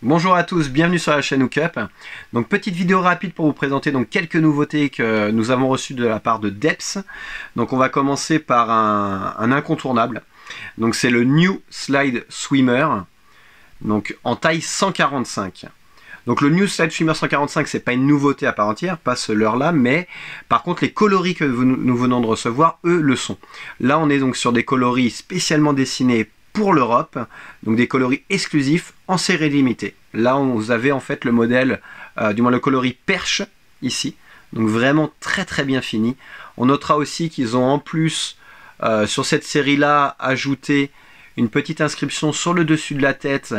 Bonjour à tous, bienvenue sur la chaîne Hookup. Donc petite vidéo rapide pour vous présenter donc quelques nouveautés que nous avons reçues de la part de Depths. Donc on va commencer par un incontournable. Donc c'est le New Slide Swimmer, donc en taille 145. Donc le New Slide Swimmer 145, c'est pas une nouveauté à part entière, pas ce leurre-là, mais par contre les coloris que nous venons de recevoir, eux, le sont. Là on est donc sur des coloris spécialement dessinés pour l'Europe, donc des coloris exclusifs en série limitée. Là, vous avez en fait le modèle, du moins le coloris perche ici, donc vraiment très très bien fini. On notera aussi qu'ils ont en plus, sur cette série-là, ajouté une petite inscription sur le dessus de la tête,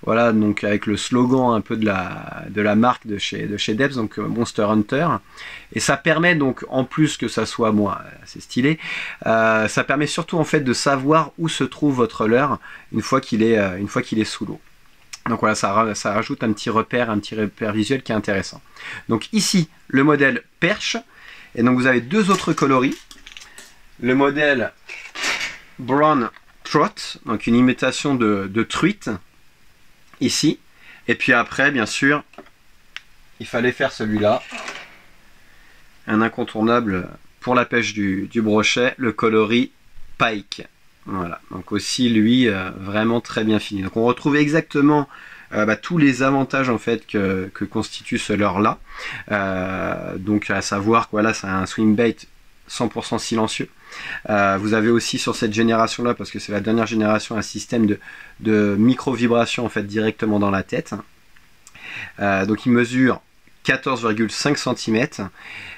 voilà, donc avec le slogan un peu de la marque de chez Depths, donc Monster Hunter. Et ça permet donc, en plus que ça soit assez stylé, ça permet surtout en fait de savoir où se trouve votre leurre une fois qu'il est sous l'eau. Donc voilà, ça rajoute un petit repère visuel qui est intéressant. Donc ici, le modèle perche, et donc vous avez deux autres coloris. Le modèle Brown Trout, donc une imitation de truite, ici. Et puis après, bien sûr, il fallait faire celui-là, un incontournable pour la pêche du brochet, le coloris Pike. Voilà, donc aussi lui vraiment très bien fini. Donc on retrouve exactement tous les avantages en fait que constitue ce leurre là. Donc à savoir que voilà, c'est un swim bait 100% silencieux. Vous avez aussi sur cette génération là, parce que c'est la dernière génération, un système de micro-vibration en fait directement dans la tête. Donc il mesure 14,5 cm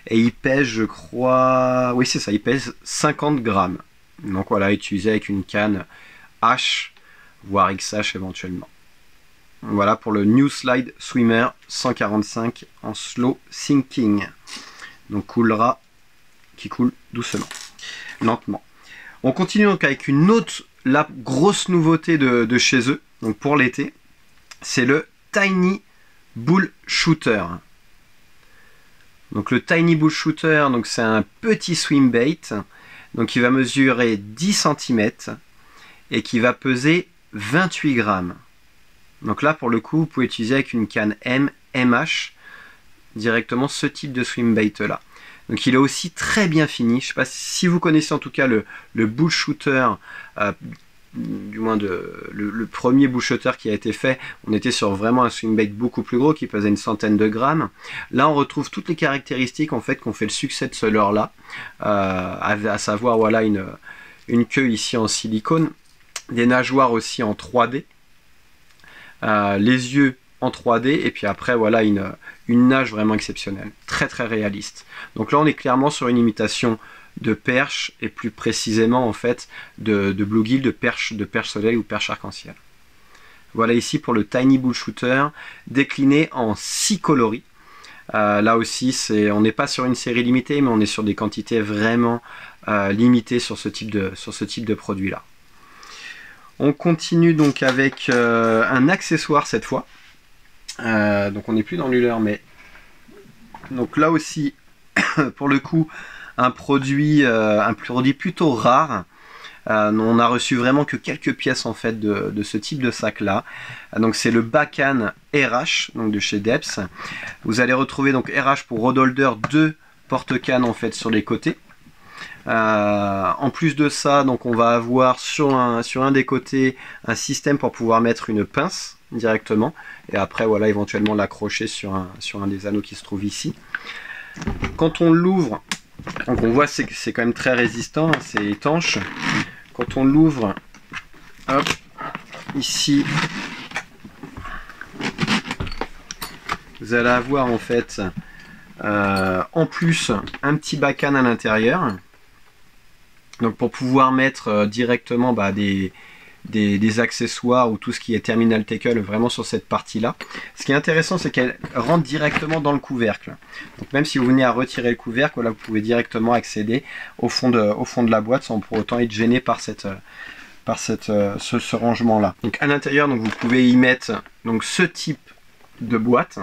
et il pèse, je crois, oui c'est ça, il pèse 50 grammes. Donc voilà, utilisé avec une canne H, voire XH éventuellement. Voilà pour le New Slide Swimmer 145 en slow sinking. Donc qui coule doucement, lentement. On continue donc avec une autre grosse nouveauté de chez eux, donc pour l'été, c'est le Tiny Bull Shooter. Donc le Tiny Bull Shooter, donc c'est un petit swim bait. Donc il va mesurer 10 cm et qui va peser 28 grammes. Donc là pour le coup vous pouvez utiliser avec une canne MH directement ce type de swim bait là. Donc il est aussi très bien fini. Je ne sais pas si vous connaissez en tout cas le bull shooter, du moins le premier bull shooter qui a été fait. On était sur vraiment un swim bait beaucoup plus gros qui pesait une centaine de grammes. Là on retrouve toutes les caractéristiques en fait qu'on fait le succès de ce leurre là, à savoir voilà une queue ici en silicone, des nageoires aussi en 3D, les yeux en 3D, et puis après voilà une nage vraiment exceptionnelle, très très réaliste. Donc là on est clairement sur une imitation de perche, et plus précisément en fait de bluegill, de perche soleil ou perche arc-en-ciel. Voilà ici pour le Tiny Bull Shooter décliné en 6 coloris. Là aussi on n'est pas sur une série limitée, mais on est sur des quantités vraiment limitées sur ce type de produit là. On continue donc avec un accessoire cette fois. Donc on n'est plus dans le leurre, mais donc là aussi pour le coup un produit plutôt rare. On a reçu vraiment que quelques pièces en fait de ce type de sac là. Donc c'est le Bacan RH, donc de chez Depths. Vous allez retrouver donc RH pour rod holder, 2 porte-cannes en fait sur les côtés. En plus de ça, donc on va avoir sur un des côtés un système pour pouvoir mettre une pince directement, et après voilà éventuellement l'accrocher sur un des anneaux qui se trouve ici. Quand on l'ouvre, donc on voit c'est quand même très résistant, c'est étanche. Quand on l'ouvre, hop, ici, vous allez avoir en fait en plus un petit bacan à l'intérieur. Donc pour pouvoir mettre directement des accessoires ou tout ce qui est terminal tackle vraiment sur cette partie là. Ce qui est intéressant, c'est qu'elle rentre directement dans le couvercle. Donc même si vous venez à retirer le couvercle, voilà, vous pouvez directement accéder au fond de la boîte sans pour autant être gêné par ce rangement là. Donc à l'intérieur, donc vous pouvez y mettre donc ce type de boîte.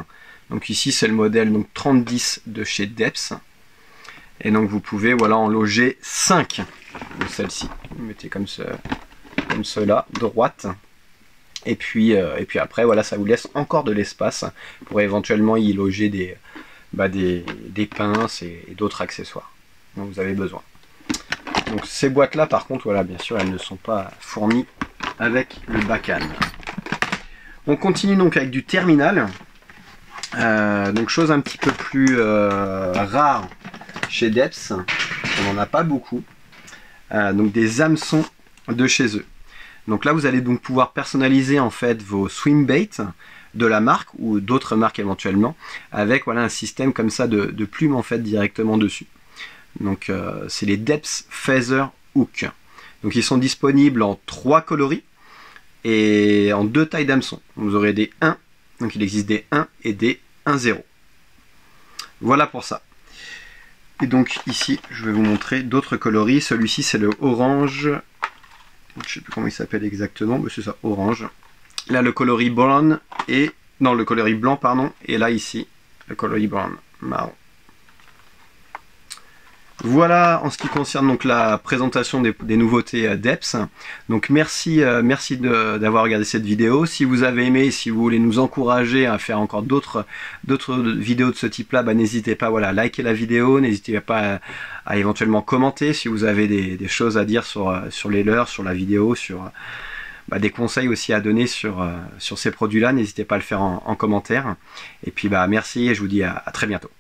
Donc ici c'est le modèle donc 3010 de chez Depths. Et donc vous pouvez voilà en loger 5 de celle-ci. Vous mettez comme cela, droite. Et puis après, voilà, ça vous laisse encore de l'espace pour éventuellement y loger des pinces et d'autres accessoires dont vous avez besoin. Donc ces boîtes-là, par contre, voilà, bien sûr, elles ne sont pas fournies avec le Bacan. On continue donc avec du terminal. Donc chose un petit peu plus rare chez Depps, on n'en a pas beaucoup. Donc des hameçons de chez eux. Donc là vous allez donc pouvoir personnaliser en fait vos swim baits de la marque ou d'autres marques éventuellement avec voilà un système comme ça de plumes en fait directement dessus. Donc c'est les Depps Feather Hook. Donc ils sont disponibles en 3 coloris et en 2 tailles d'hameçons. Vous aurez des 1, donc il existe des 1 et des 1,0. Voilà pour ça. Et donc ici je vais vous montrer d'autres coloris. Celui-ci c'est le orange. Je ne sais plus comment il s'appelle exactement, mais c'est ça, orange. Là le coloris brown et non le coloris blanc pardon, et là ici le coloris brown marron. Voilà en ce qui concerne donc la présentation des nouveautés Depps. Donc merci d'avoir regardé cette vidéo. Si vous avez aimé, si vous voulez nous encourager à faire encore d'autres vidéos de ce type-là, bah, n'hésitez pas à liker la vidéo, n'hésitez pas à éventuellement commenter si vous avez des choses à dire sur les leurres, sur la vidéo, sur des conseils aussi à donner sur ces produits-là. N'hésitez pas à le faire en commentaire. Et puis merci et je vous dis à très bientôt.